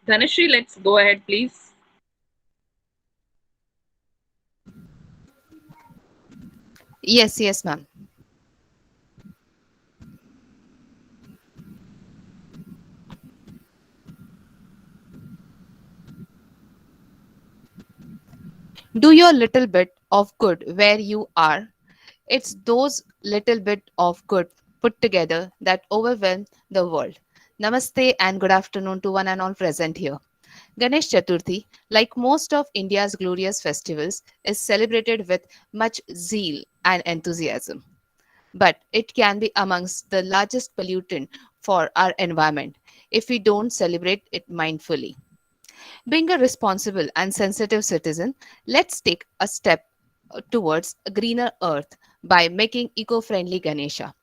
Dhanashri, let's go ahead, please. Yes, yes, ma'am. Do your little bit of good where you are. It's those little bit of good put together that overwhelm the world. Namaste and good afternoon to one and all present here. Ganesh Chaturthi, like most of India's glorious festivals, is celebrated with much zeal and enthusiasm. But it can be amongst the largest pollutant for our environment if we don't celebrate it mindfully. Being a responsible and sensitive citizen, let's take a step towards a greener earth by making eco-friendly Ganesha.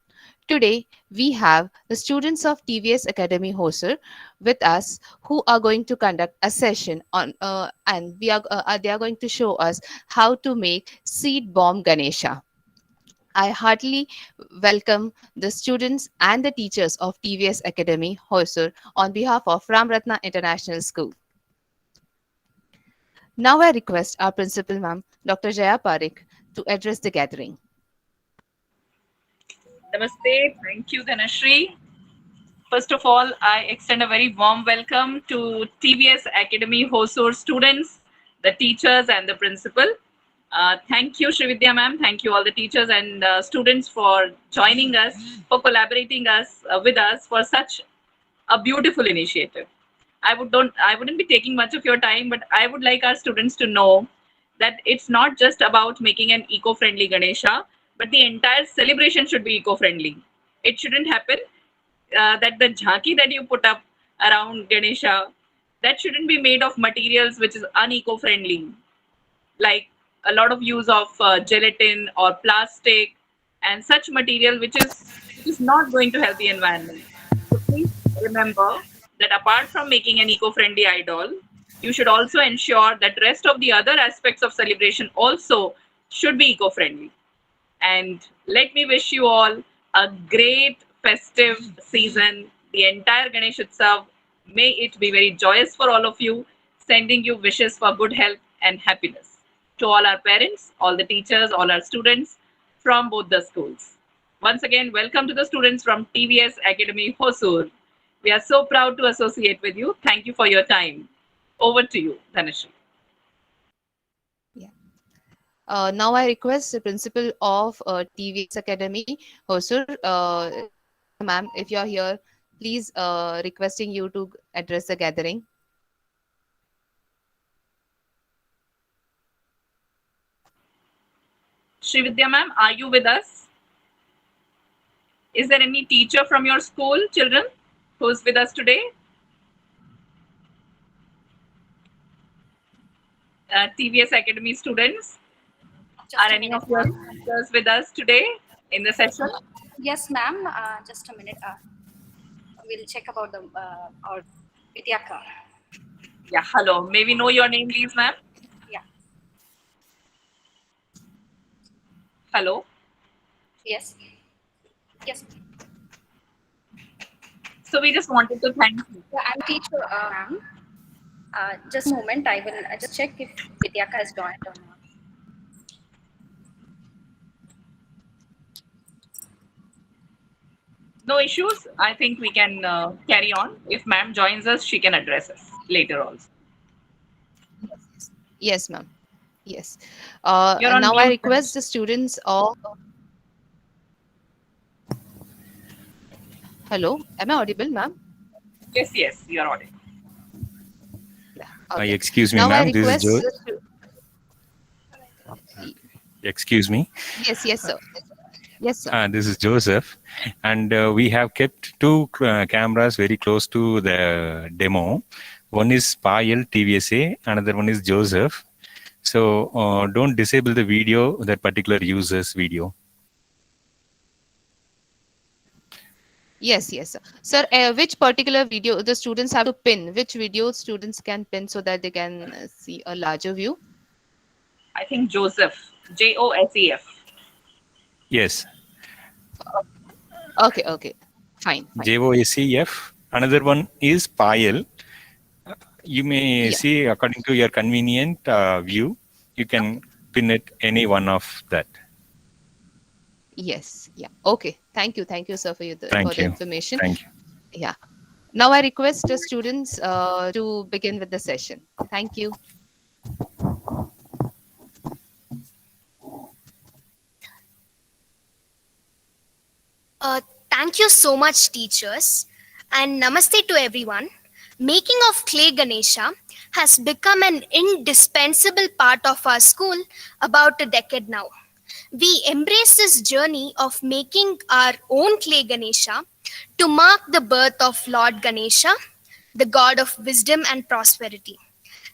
Today, we have the students of TVS Academy Hosur with us who are going to conduct a session on and they are going to show us how to make seed bomb Ganesha. I heartily welcome the students and the teachers of TVS Academy Hosur on behalf of Ramratna International School. Now I request our principal ma'am, Dr. Jaya Parekh, to address the gathering. Namaste. Thank you, Dhanashri. First of all, I extend a very warm welcome to TVS Academy Hosur students, the teachers, and the principal. Thank you, Srividya ma'am. Thank you, all the teachers and students, for joining us, for collaborating with us for such a beautiful initiative. I wouldn't be taking much of your time, but I would like our students to know that it's not just about making an eco-friendly Ganesha, but the entire celebration should be eco-friendly. It shouldn't happen that the jhanki that you put up around Ganesha, that shouldn't be made of materials which is uneco-friendly, like a lot of use of gelatin or plastic and such material which is not going to help the environment. So please remember that apart from making an eco-friendly idol, you should also ensure that rest of the other aspects of celebration also should be eco-friendly. And let me wish you all a great festive season. The entire Ganesh Utsav, may it be very joyous for all of you, sending you wishes for good health and happiness. To all our parents, all the teachers, all our students from both the schools. Once again, welcome to the students from TVS Academy Hosur. We are so proud to associate with you. Thank you for your time. Over to you, Dhanashri. Yeah. Now I request the principal of TVS Academy, Hosur, ma'am, if you're here, please requesting you to address the gathering. Srividya ma'am, are you with us? Is there any teacher from your school, children, who's with us today? TVS Academy students? Just Are a any minute, of your ma'am. teachers with us today in the session? Yes, ma'am. Just a minute. We'll check about the our Vidyaka. Yeah, hello. May we know your name, please, ma'am? Yeah. Hello. Yes. Yes. So we just wanted to thank you. Yeah, I'm teacher, ma'am. Just a moment. I will just check if Vidyaka has joined or not. No issues. I think we can carry on. If ma'am joins us, she can address us later also. Yes, ma'am. Yes. You're And on now I mute, request Dhanashri. the students of. Hello, am I audible, ma'am? Yes, yes, you're audible. Yeah. Okay. Excuse me, Now I ma'am. This is request. Joe. Excuse me. Yes, yes, sir. Yes, sir. This is Joseph, and we have kept two cameras very close to the demo. One is Payal TVSA, another one is Joseph. So don't disable the video, that particular user's video. Yes, yes, sir. Sir, which particular video the students have to pin? Which video students can pin so that they can see a larger view? I think Joseph, Josef. Yes, Okay, okay. Fine, fine. JOSEF. Another one is Payal. You may Yeah. see according to your convenient view. You can pin it any one of that. Yes. Yeah. Okay. Thank you. Thank you, sir, for Thank the you. information. Thank you. Yeah. Now I request the students to begin with the session. Thank you. Uh, Thank you so much, teachers, and namaste to everyone. Making of clay Ganesha has become an indispensable part of our school about a decade now. We embrace this journey of making our own clay Ganesha to mark the birth of Lord Ganesha, the god of wisdom and prosperity.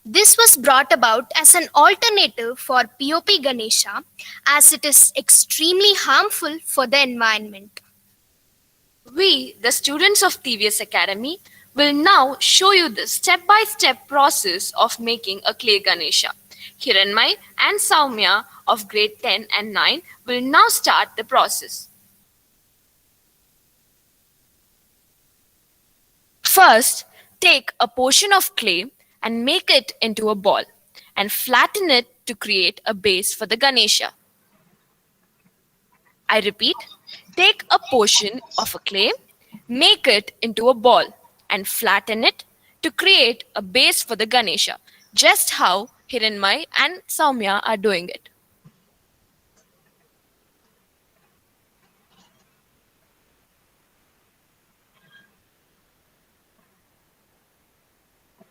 This was brought about as an alternative for POP Ganesha as it is extremely harmful for the environment. We, the students of TVS Academy, will now show you the step-by-step process of making a clay Ganesha. Hiranmai and Saumya of grade 10 and 9 will now start the process. First, take a portion of clay and make it into a ball and flatten it to create a base for the Ganesha. I repeat, take a portion of a clay, make it into a ball, and flatten it to create a base for the Ganesha, just how Hiranmai and Saumya are doing it.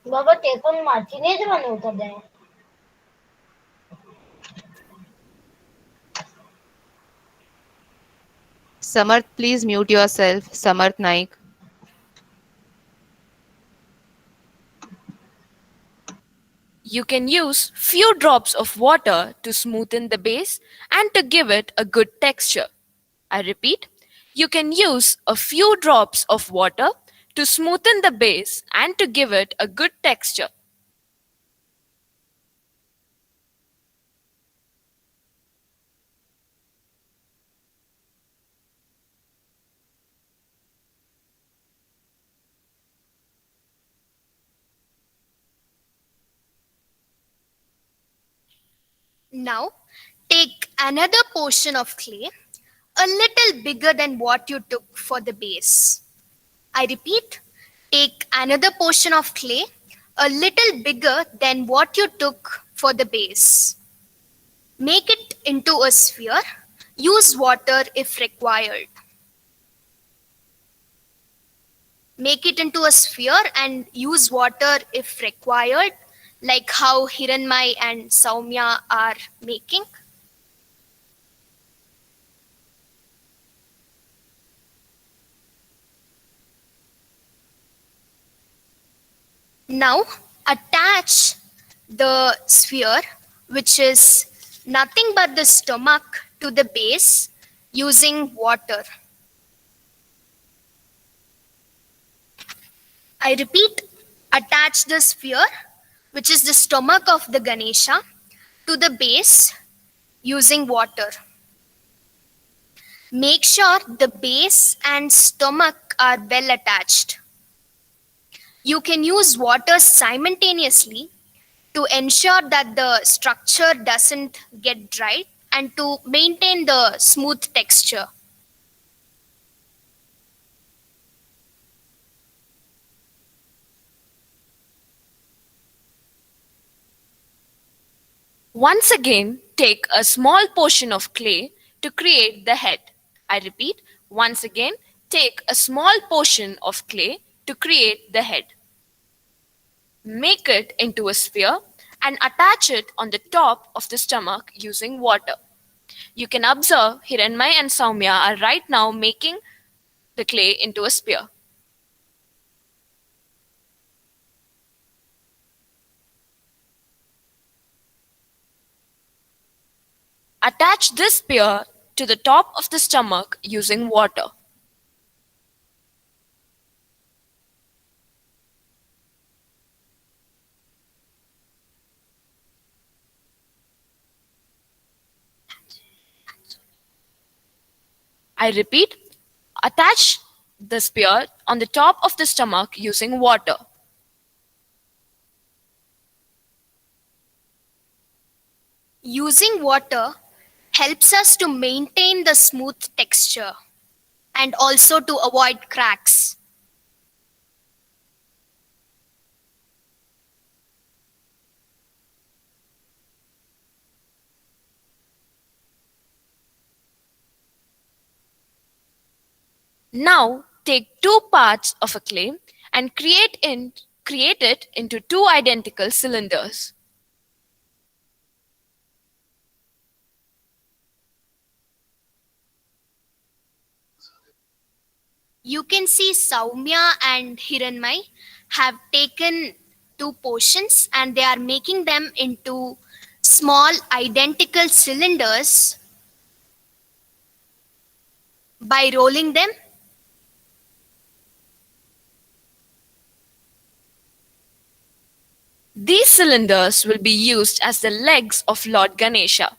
बाबा ते पण मातीनेच बनवतात आहे. Samarth, please mute yourself. Samarth Naik. You can use few drops of water to smoothen the base and to give it a good texture. I repeat, you can use a few drops of water to smoothen the base and to give it a good texture. Now, take another portion of clay, a little bigger than what you took for the base. I repeat, take another portion of clay, a little bigger than what you took for the base. Make it into a sphere. Use water if required. Make it into a sphere and use water if required, like how Hiranmai and Saumya are making. Now attach the sphere, which is nothing but the stomach, to the base using water. I repeat, attach the sphere, which is the stomach of the Ganesha, to the base using water. Make sure the base and stomach are well attached. You can use water simultaneously to ensure that the structure doesn't get dry and to maintain the smooth texture. Once again, take a small portion of clay to create the head. I repeat, once again, take a small portion of clay to create the head. Make it into a sphere and attach it on the top of the stomach using water. You can observe Hiranmai and Saumya are right now making the clay into a sphere. Attach this spear to the top of the stomach using water. I repeat, attach the spear on the top of the stomach using water. Using water helps us to maintain the smooth texture and also to avoid cracks. Now take two parts of a clay and create it into two identical cylinders. You can see Saumya and Hiranmai have taken two portions and they are making them into small identical cylinders by rolling them. These cylinders will be used as the legs of Lord Ganesha.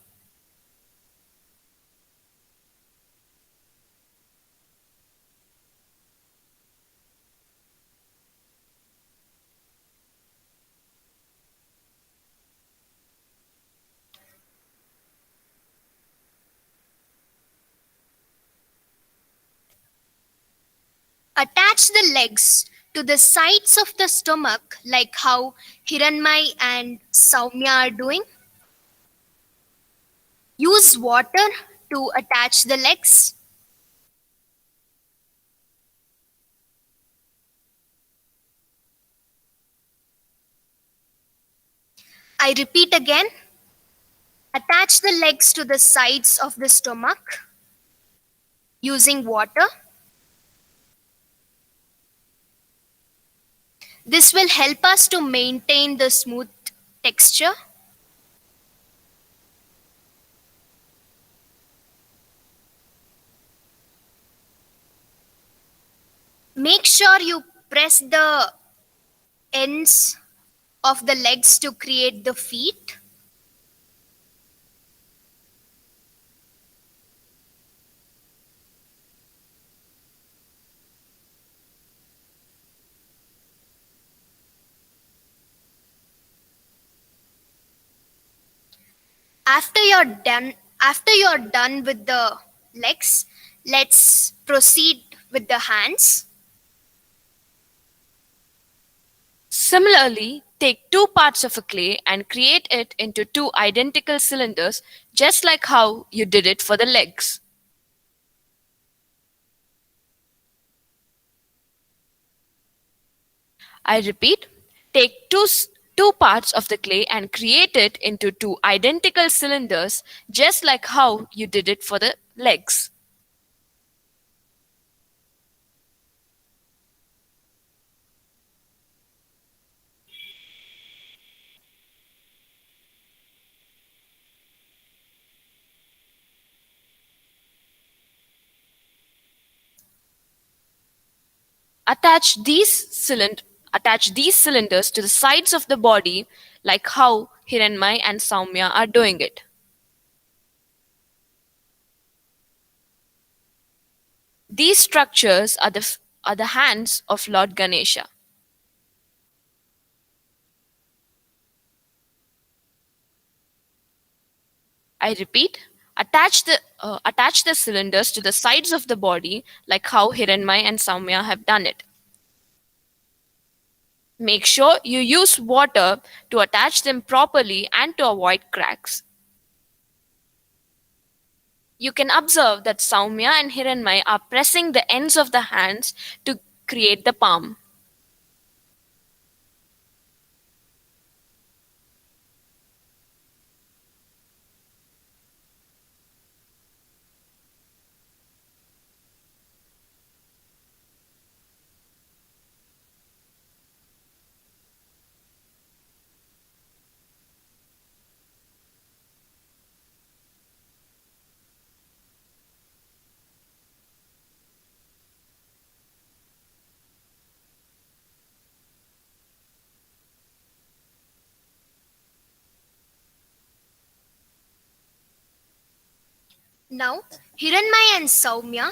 Attach the legs to the sides of the stomach like how Hiranmai and Saumya are doing. Use water to attach the legs. I repeat again. Attach the legs to the sides of the stomach using water. This will help us to maintain the smooth texture. Make sure you press the ends of the legs to create the feet. After you're done with the legs, let's proceed with the hands. Similarly, take two parts of a clay and create it into two identical cylinders, just like how you did it for the legs. I repeat, take two parts of the clay and create it into two identical cylinders, just like how you did it for the legs. Attach attach these cylinders to the sides of the body like how Hiranmai and Saumya are doing it. These structures are the hands of Lord Ganesha. I repeat, attach the cylinders to the sides of the body like how Hiranmai and Saumya have done it. Make sure you use water to attach them properly and to avoid cracks. You can observe that Saumya and Hiranmai are pressing the ends of the hands to create the palm. Now, Hiranmai and Saumya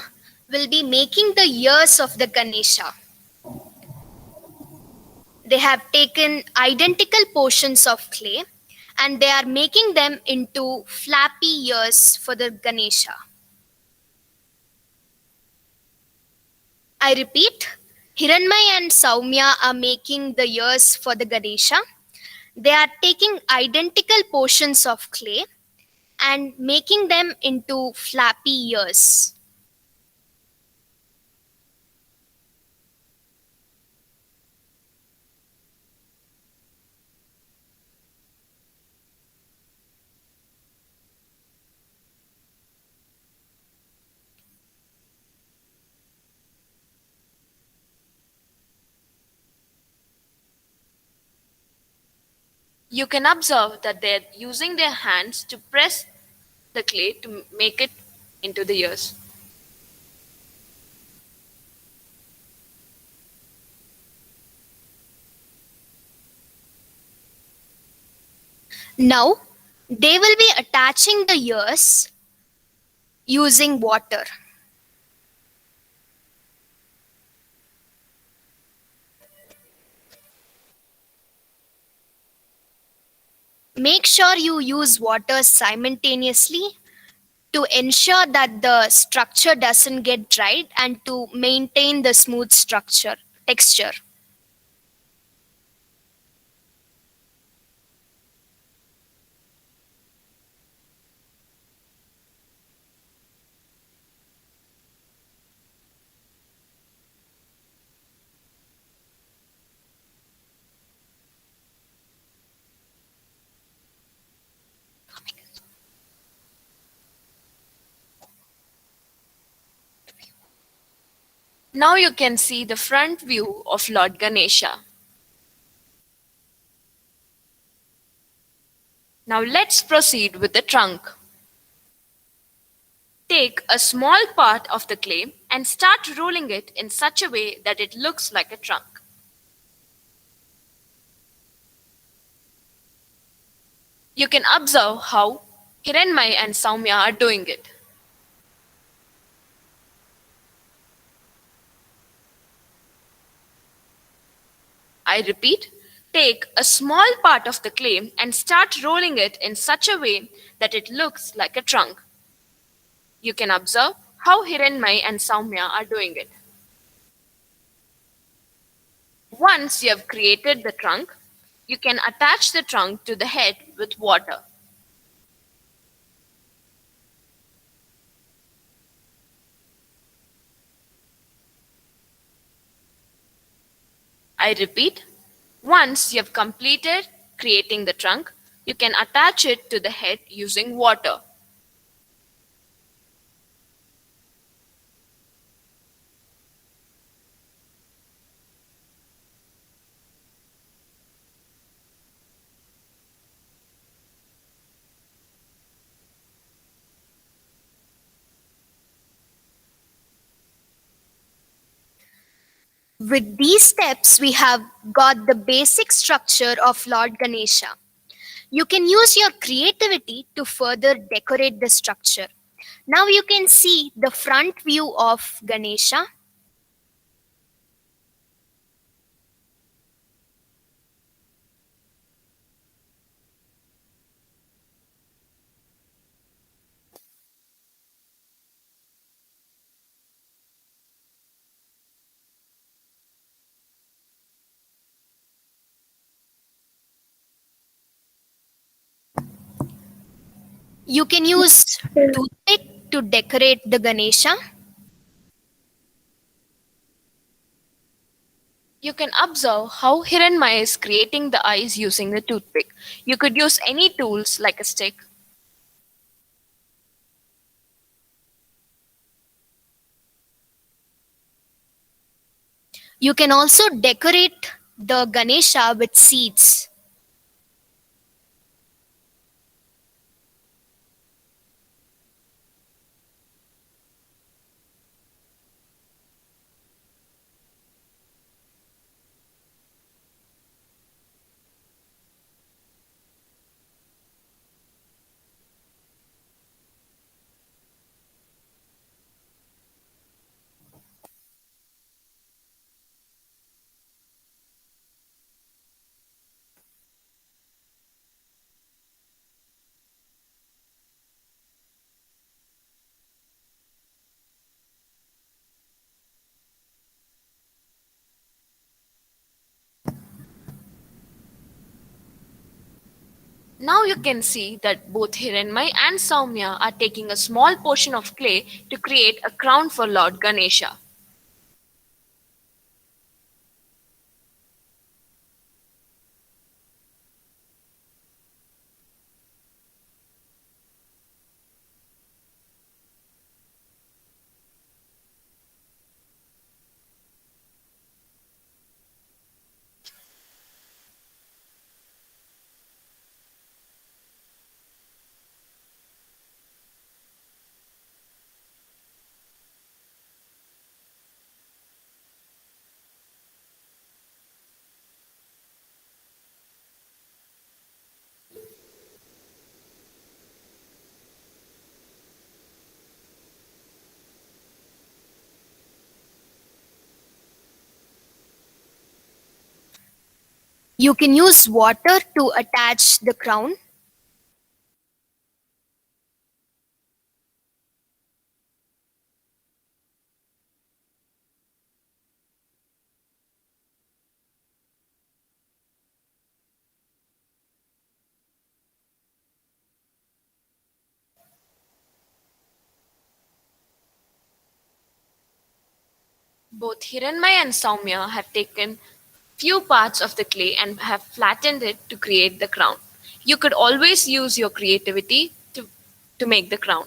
will be making the ears of the Ganesha. They have taken identical portions of clay and they are making them into flappy ears for the Ganesha. I repeat, Hiranmay and Saumya are making the ears for the Ganesha. They are taking identical portions of clay and making them into flappy ears. You can observe that they're using their hands to press the clay to make it into the ears. Now, they will be attaching the ears using water. Make sure you use water simultaneously to ensure that the structure doesn't get dried and to maintain the smooth structure texture. Now you can see the front view of Lord Ganesha. Now let's proceed with the trunk. Take a small part of the clay and start rolling it in such a way that it looks like a trunk. You can observe how Hiranmai and Saumya are doing it. I repeat, take a small part of the clay and start rolling it in such a way that it looks like a trunk. You can observe how Hiranmai and Saumya are doing it. Once you have created the trunk, you can attach the trunk to the head with water. I repeat, once you have completed creating the trunk, you can attach it to the head using water. With these steps, we have got the basic structure of Lord Ganesha. You can use your creativity to further decorate the structure. Now you can see the front view of Ganesha. You can use toothpick to decorate the Ganesha. You can observe how Hiranmaya is creating the eyes using the toothpick. You could use any tools like a stick. You can also decorate the Ganesha with seeds. Now you can see that both Hiranmai and Saumya are taking a small portion of clay to create a crown for Lord Ganesha. You can use water to attach the crown. Both Hiranmai and Saumya have taken few parts of the clay and have flattened it to create the crown. You could always use your creativity to make the crown.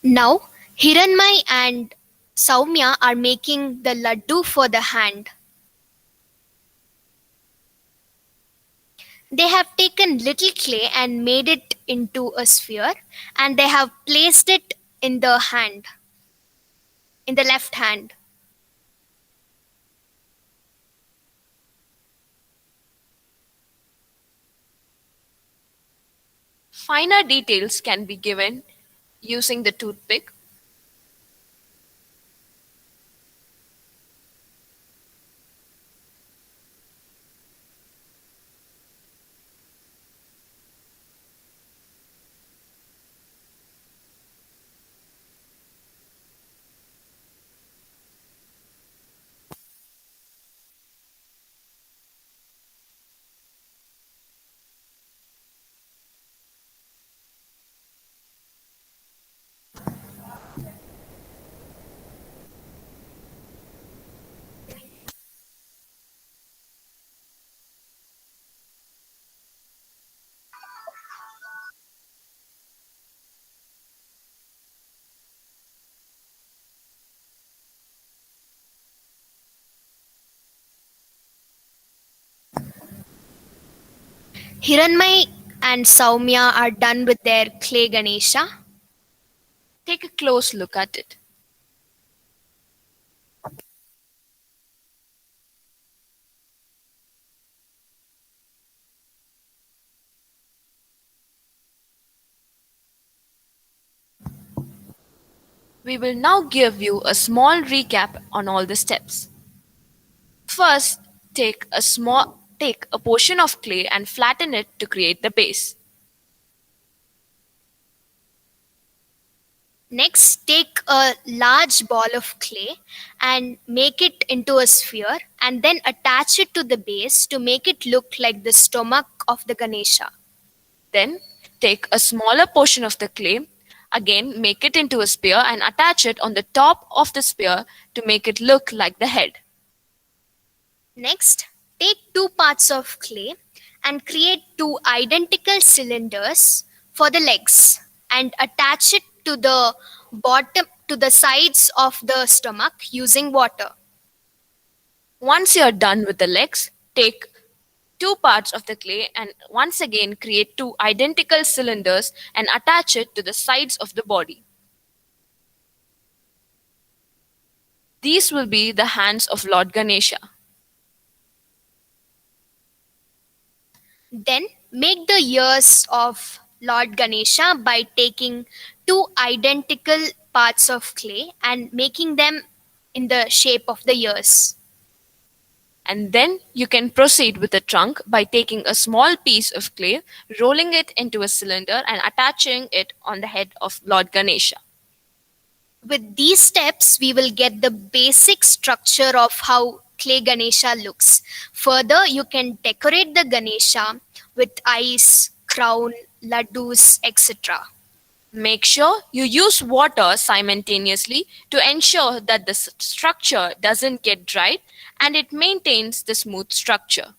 Now, Hiranmai and Saumya are making the laddu for the hand. They have taken little clay and made it into a sphere, and they have placed it in the hand, in the left hand. Finer details can be given using the toothpick. Hiranmai and Saumya are done with their clay Ganesha. Take a close look at it. We will now give you a small recap on all the steps. First, take a portion of clay and flatten it to create the base. Next, take a large ball of clay and make it into a sphere and then attach it to the base to make it look like the stomach of the Ganesha. Then, take a smaller portion of the clay, again make it into a spear and attach it on the top of the spear to make it look like the head. Next, take two parts of clay and create two identical cylinders for the legs and attach it to the sides of the stomach using water. Once you are done with the legs, take two parts of the clay and once again create two identical cylinders and attach it to the sides of the body. These will be the hands of Lord Ganesha. Then Make the ears of Lord Ganesha by taking two identical parts of clay and making them in the shape of the ears. And then you can proceed with the trunk by taking a small piece of clay, rolling it into a cylinder, and attaching it on the head of Lord Ganesha. With these steps, we will get the basic structure of how clay Ganesha looks. Further, you can decorate the Ganesha with eyes, crown, laddus, etc. Make sure you use water simultaneously to ensure that the structure doesn't get dried and it maintains the smooth texture.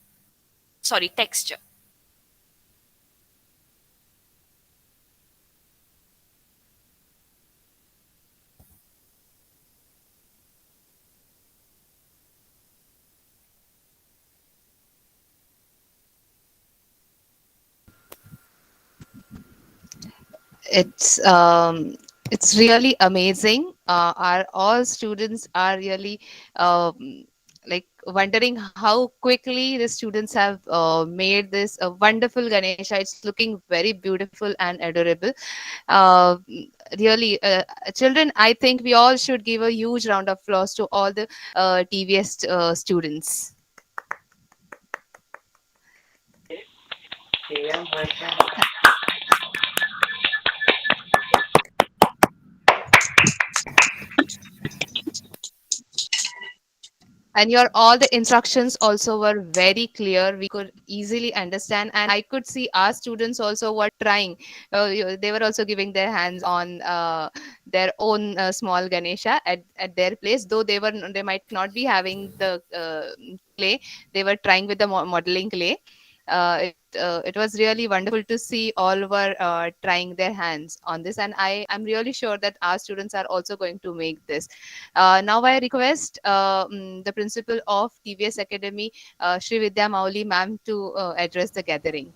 It's um, it's really amazing. Our all students are really like wondering how quickly the students have made this a wonderful Ganesha. It's looking very beautiful and adorable. Uh, really, children, I think we all should give a huge round of applause to all the TVS students. And your all the instructions also were very clear, we could easily understand, and I could see our students also were trying. They were also giving their hands on their own small Ganesha at their place, though they might not be having the clay. They were trying with the modeling clay. It was really wonderful to see all were trying their hands on this, and I'm really sure that our students are also going to make this. Now I request the principal of TVS Academy, Shri Vidya Mauli ma'am, to address the gathering.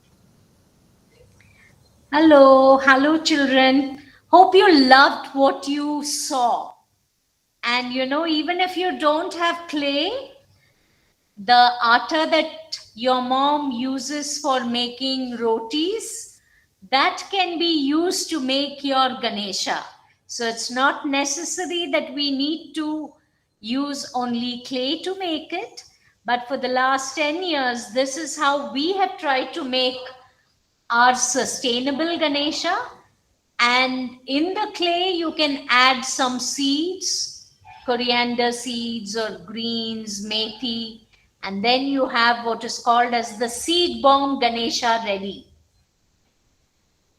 Hello, children. Hope you loved what you saw. And even if you don't have clay, the atta that your mom uses for making rotis, that can be used to make your Ganesha. So it's not necessary that we need to use only clay to make it. But for the last 10 years, this is how we have tried to make our sustainable Ganesha. And in the clay, you can add some seeds, coriander seeds or greens, methi, and then you have what is called as the seed bomb Ganesha ready.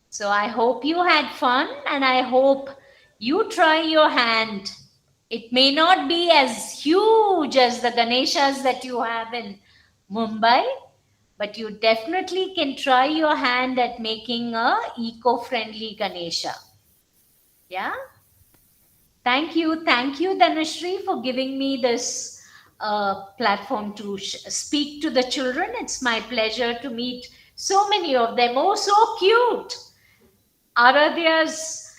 So I hope you had fun and I hope you try your hand. It may not be as huge as the Ganeshas that you have in Mumbai, but you definitely can try your hand at making a eco-friendly Ganesha. Yeah. Thank you, Dhanashri, for giving me this platform to speak to the children. It's my pleasure to meet so many of them. Oh, so cute! Aradhya's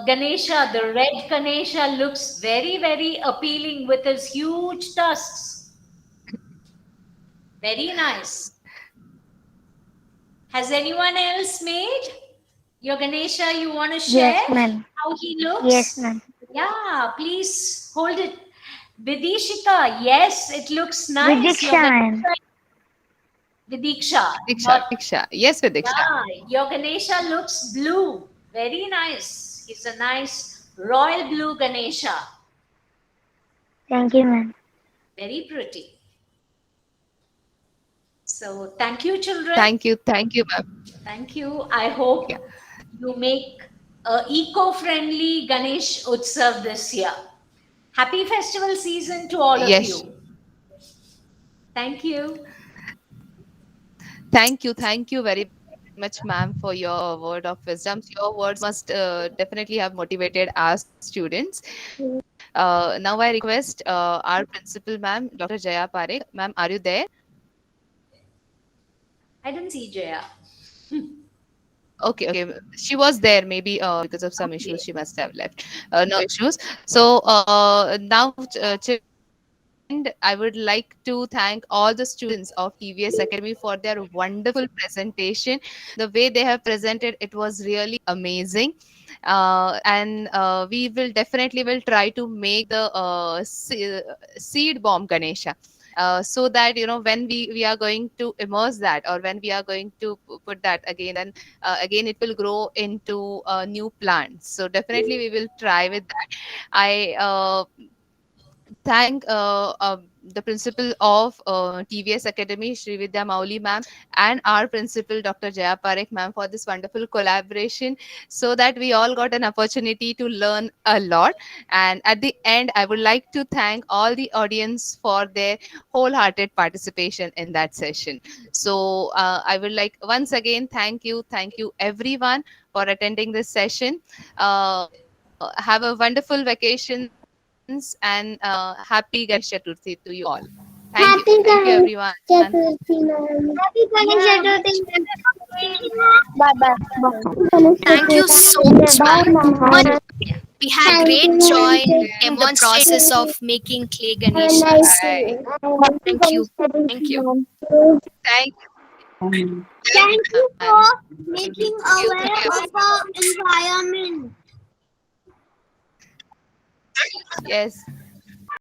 Ganesha, the red Ganesha, looks very, very appealing with his huge tusks. Very nice. Has anyone else made your Ganesha? You want to share Yes, ma'am. how he looks? Yes, ma'am. Yeah, please hold it. Vidishika, yes, it looks nice. Your Vidiksha, ma'am. Ganesha, Vidiksha, Diksha, yes, with Diksha. your Ganesha looks blue. Very nice. He's a nice royal blue Ganesha. Thank you, ma'am. Very pretty. So thank you, children. Thank you, ma'am. Thank you. I hope Yeah. you make a eco-friendly Ganesh Utsav this year. Happy festival season to all of Yes, you. Thank you. thank you very much, ma'am, for your word of wisdom. Your words must definitely have motivated our students. Now I request our principal, ma'am, Dr. Jaya Parekh. Ma'am, are you there? I didn't see Jaya. Okay. She was there. Maybe because of some issues, Okay. she must have left. No issues. So now, children, end, I would like to thank all the students of TVS Academy for their wonderful presentation. The way they have presented, it was really amazing. And we will definitely will try to make the seed bomb Ganesha. So that when we are going to immerse that, or when we are going to put that again, then again it will grow into new plants. So definitely we will try with that. I thank the principal of TVS Academy, Sri Vidya Mauli ma'am, and our principal, Dr. Jaya Parekh ma'am, for this wonderful collaboration, so that we all got an opportunity to learn a lot. And at the end, I would like to thank all the audience for their wholehearted participation in that session. So I would like once again thank you everyone for attending this session. Have a wonderful vacations and happy Ganesha Chaturthi to you all. Thank you. Thank you, Happy everyone. Ganesh Chaturthi, ma'am. Happy Ganesh Chaturthi. Bye bye. Ganesh Thank you so Chaturthi. much, Bye, ma'am. ma'am. We had Thank great you, joy ma'am. in the Thank process Thank of you. making clay Have a nice Ganeshas. day. Bye. Happy Thank you. Ganesh Chaturthi, Thank you. ma'am. Thank Thank you, you man. for making Thank aware you. of our environment. Yes.